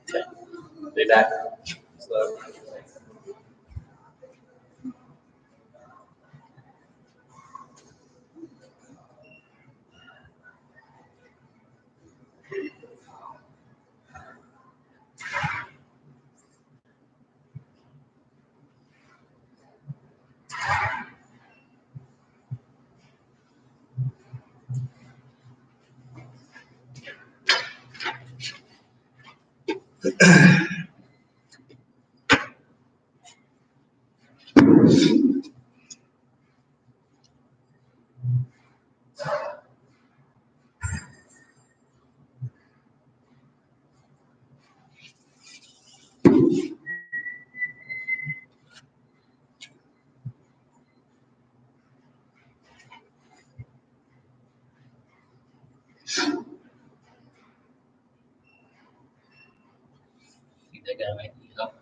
Okay. Lay back. Slow. That guy might need help.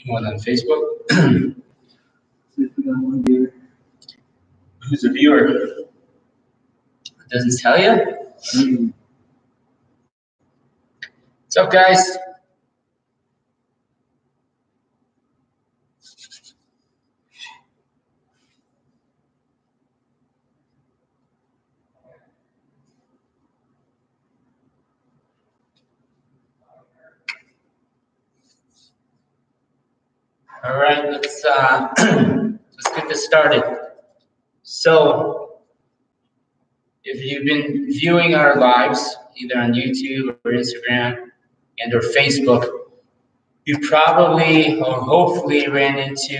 Anyone on Facebook? Who's a viewer? It doesn't tell you? What's up, guys? All right, let's get this started. So, if you've been viewing our lives, either on YouTube or Instagram and or Facebook, you probably or hopefully ran into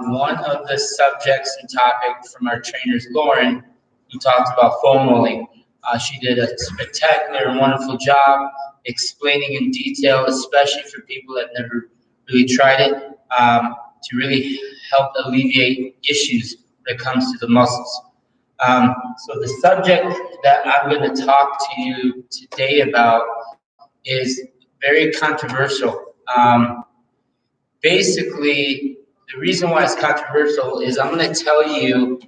one of the subjects and topics from our trainers, Lauren, who talked about foam rolling. She did a spectacular and wonderful job explaining in detail, especially for people that never really tried it, to really help alleviate issues when it comes to the muscles. So the subject that I'm going to talk to you today about is very controversial. Basically, the reason why it's controversial is I'm going to tell you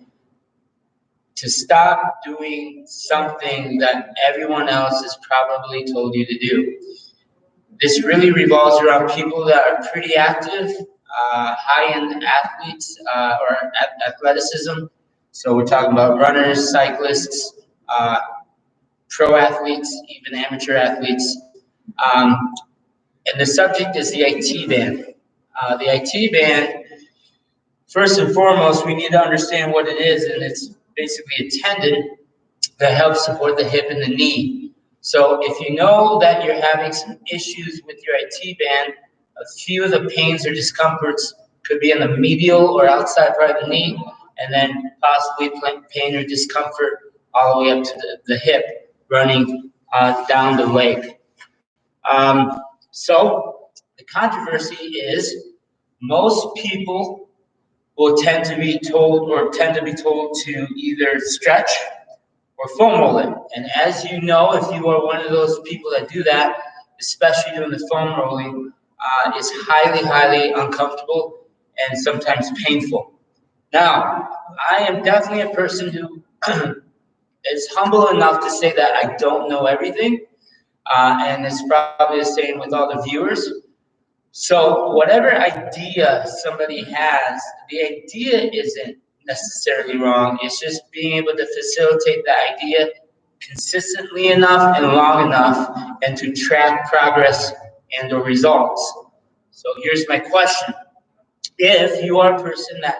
to stop doing something that everyone else has probably told you to do. This really revolves around people that are pretty active, high-end athletes or athleticism. So we're talking about runners, cyclists, pro athletes, even amateur athletes. And the subject is the IT band. The IT band, first and foremost, we need to understand what it is, and it's basically a tendon that helps support the hip and the knee. So if you know that you're having some issues with your IT band, a few of the pains or discomforts could be in the medial or outside part of the knee, and then possibly pain or discomfort all the way up to the hip, running down the leg. So the controversy is most people will tend to be told to either stretch or foam roll it. And as you know, if you are one of those people that do that, especially doing the foam rolling, is highly, highly uncomfortable and sometimes painful. Now, I am definitely a person who is humble enough to say that I don't know everything, and it's probably the same with all the viewers. So whatever idea somebody has, the idea isn't necessarily wrong. It's just being able to facilitate the idea consistently enough and long enough and to track progress and or results. So here's my question. If you are a person that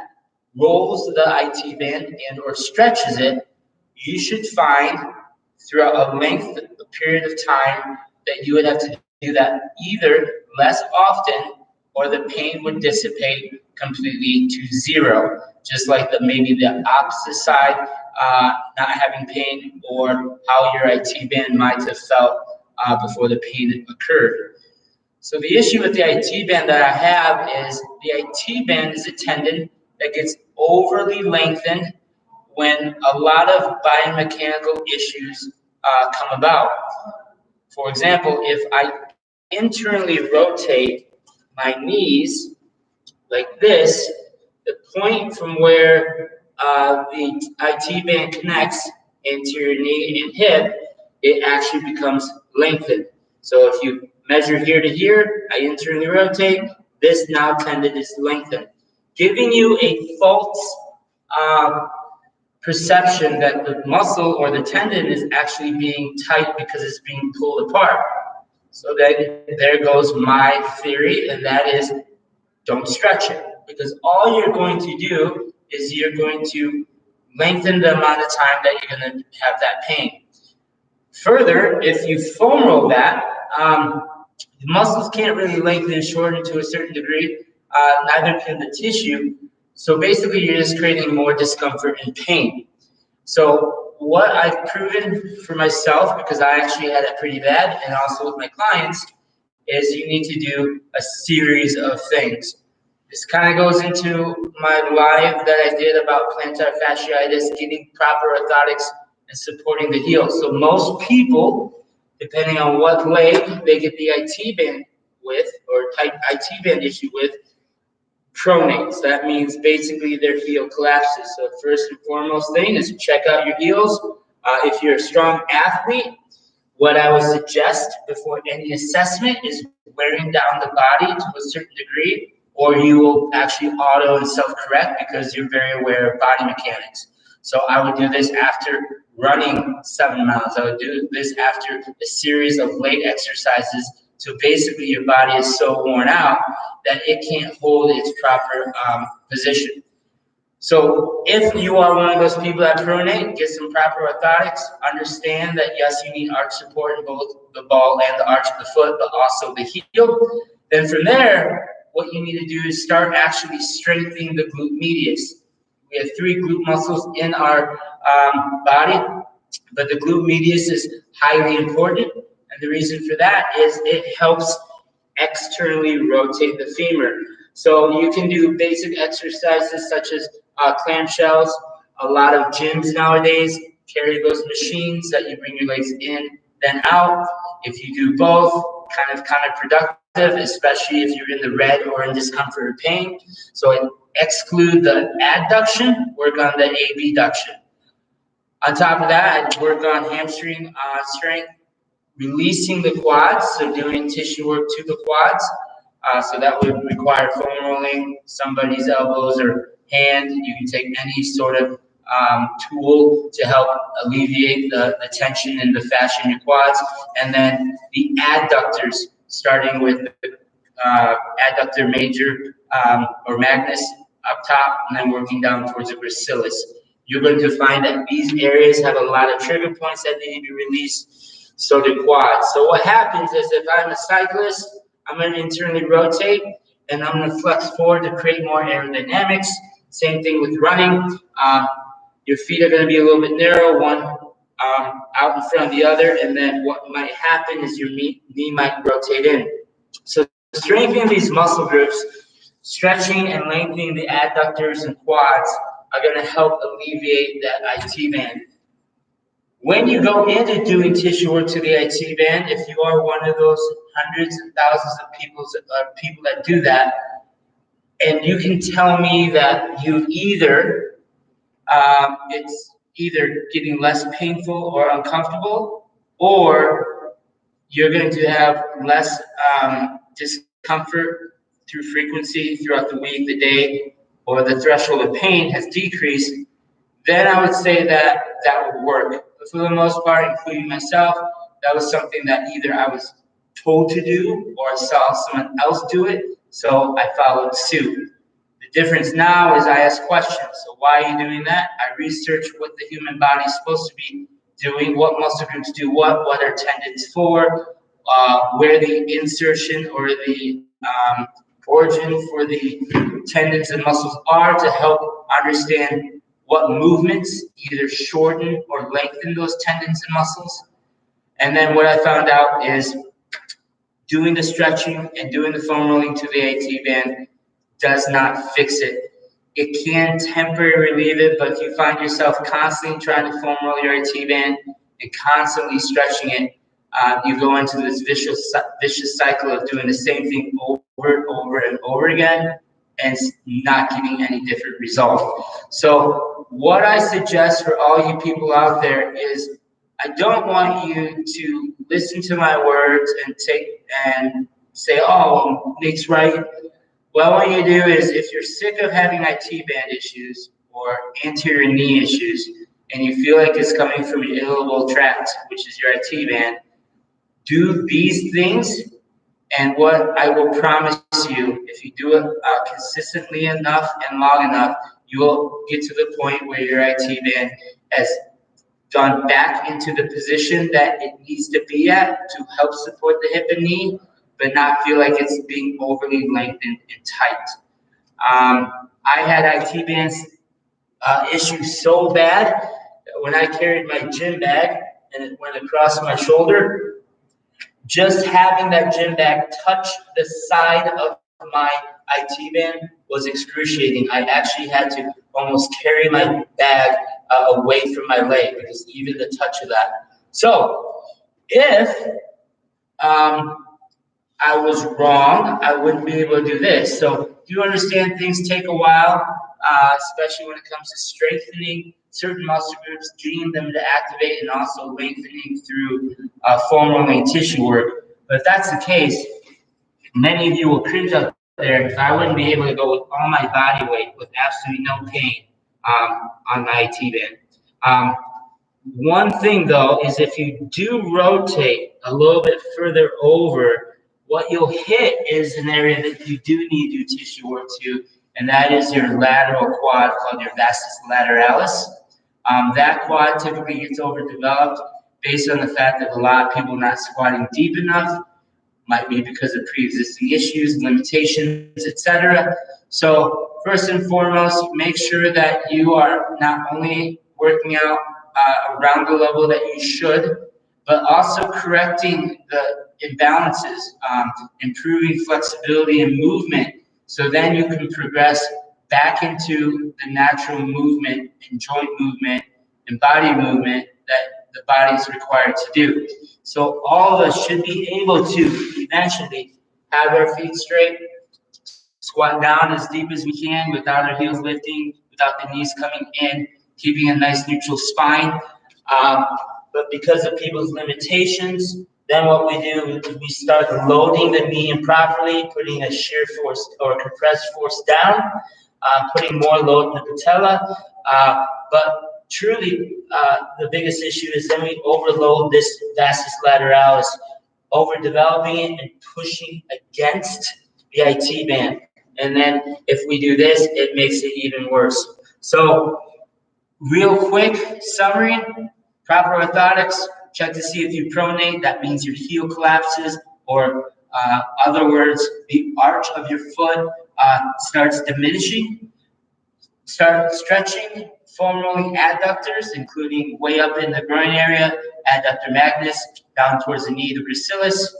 rolls the IT band and or stretches it, you should find throughout a period of time that you would have to do that either less often or the pain would dissipate completely to zero. Just like maybe the opposite side not having pain, or how your IT band might have felt before the pain occurred. So the issue with the IT band that I have is the IT band is a tendon that gets overly lengthened when a lot of biomechanical issues come about. For example, if I internally rotate my knees like this, the point from where the IT band connects into your knee and hip, it actually becomes lengthened. So if you measure here to here, I internally rotate, this now tendon is lengthened, giving you a false perception that the muscle or the tendon is actually being tight because it's being pulled apart. So then there goes my theory, and that is don't stretch it, because all you're going to do is you're going to lengthen the amount of time that you're going to have that pain. Further, if you foam roll that, the muscles can't really lengthen and shorten to a certain degree, neither can the tissue. So basically, you're just creating more discomfort and pain. So what I've proven for myself, because I actually had it pretty bad, and also with my clients, is you need to do a series of things. This kind of goes into my live that I did about plantar fasciitis, getting proper orthotics and supporting the heel. So most people, depending on what leg they get the IT band with, or type IT band issue with, pronates. That means basically their heel collapses. So first and foremost thing is check out your heels. If you're a strong athlete, what I would suggest before any assessment is wearing down the body to a certain degree, or you will actually auto and self-correct because you're very aware of body mechanics. So I would do this after running 7 miles. I would do this after a series of leg exercises. So basically your body is so worn out that it can't hold its proper position. So if you are one of those people that pronate, get some proper orthotics, understand that yes, you need arch support in both the ball and the arch of the foot, but also the heel. Then from there, what you need to do is start actually strengthening the glute medius. We have 3 glute muscles in our body, but the glute medius is highly important. And the reason for that is it helps externally rotate the femur. So you can do basic exercises such as clamshells. A lot of gyms nowadays carry those machines that you bring your legs in, then out. If you do both, kind of counterproductive, especially if you're in the red or in discomfort or pain. So exclude the adduction, work on the abduction. On top of that, I'd work on hamstring strength, releasing the quads, so doing tissue work to the quads. So that would require foam rolling, somebody's elbows or hand. You can take any sort of tool to help alleviate the tension in the fascia in your quads. And then the adductors, starting with the adductor major or magnus up top, and then working down towards the gracilis. You're going to find that these areas have a lot of trigger points that need to be released. So do quads. So what happens is if I'm a cyclist, I'm going to internally rotate, and I'm going to flex forward to create more aerodynamics. Same thing with running. Your feet are going to be a little bit narrow, one out in front of the other, and then what might happen is your knee might rotate in. So strengthening these muscle groups, stretching and lengthening the adductors and quads are going to help alleviate that IT band. When you go into doing tissue work to the IT band, if you are one of those hundreds and thousands of people that do that, and you can tell me that you either it's either getting less painful or uncomfortable, or you're going to have less discomfort through frequency throughout the week, the day, or the threshold of pain has decreased, then I would say that that would work. But for the most part, including myself, that was something that either I was told to do or I saw someone else do it, so I followed suit. The difference now is I ask questions. So why are you doing that? I research what the human body is supposed to be doing, what muscle groups do what are tendons for, where the insertion or the origin for the tendons and muscles are to help understand what movements either shorten or lengthen those tendons and muscles. And then what I found out is doing the stretching and doing the foam rolling to the AT band does not fix it. It can temporarily relieve it, but if you find yourself constantly trying to foam roll your AT band and constantly stretching it, you go into this vicious cycle of doing the same thing over and over again, and not getting any different result. So what I suggest for all you people out there is, I don't want you to listen to my words and say, oh, Nick's right. What I want you to do is, if you're sick of having IT band issues or anterior knee issues, and you feel like it's coming from your iliacal tract, which is your IT band, do these things. And what I will promise you, if you do it consistently enough and long enough, you will get to the point where your IT band has gone back into the position that it needs to be at to help support the hip and knee, but not feel like it's being overly lengthened and tight. I had IT bands issues so bad that when I carried my gym bag and it went across my shoulder, just having that gym bag touch the side of my IT band was excruciating. I actually had to almost carry my bag away from my leg because even the touch of that. So if I was wrong, I wouldn't be able to do this. So do you understand things take a while, especially when it comes to strengthening certain muscle groups, getting them to activate, and also lengthening through foam rolling tissue work. But if that's the case, many of you will cringe out there if I wouldn't be able to go with all my body weight with absolutely no pain on my IT band. One thing though is, if you do rotate a little bit further over, what you'll hit is an area that you do need to do tissue work to, and that is your lateral quad, called your vastus lateralis. That quad typically gets overdeveloped based on the fact that a lot of people not squatting deep enough, might be because of pre-existing issues, limitations, etc. So first and foremost, make sure that you are not only working out around the level that you should, but also correcting the imbalances, improving flexibility and movement, so then you can progress back into the natural movement and joint movement and body movement that the body is required to do. So all of us should be able to eventually have our feet straight, squat down as deep as we can without our heels lifting, without the knees coming in, keeping a nice neutral spine. But because of people's limitations, then what we do is we start loading the knee improperly, putting a shear force or compressed force down, putting more load in the patella. But truly, the biggest issue is then we overload this vastus lateralis, overdeveloping it and pushing against the IT band. And then if we do this, it makes it even worse. So real quick summary, proper orthotics, check to see if you pronate. That means your heel collapses, or other words, the arch of your foot starts diminishing. Start stretching, foam rolling adductors, including way up in the groin area, adductor magnus, down towards the knee, the gracilis.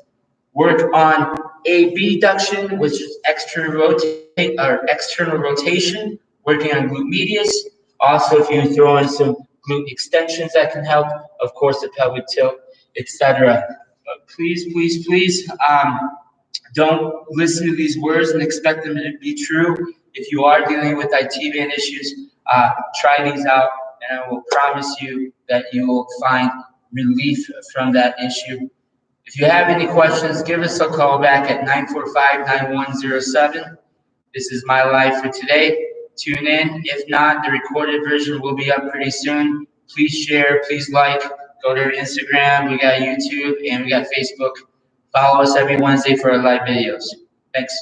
Work on abduction, which is external rotation, working on glute medius. Also, if you throw in some glute extensions, that can help. Of course, the pelvic tilt, etc. Please, please, please, don't listen to these words and expect them to be true. If you are dealing with IT band issues, try these out, and I will promise you that you will find relief from that issue. If you have any questions, give us a call back at 945-9107. This is my life for today. Tune in. If not, the recorded version will be up pretty soon. Please share, please like, go to our Instagram, we got YouTube, and we got Facebook. Follow us every Wednesday for our live videos. Thanks.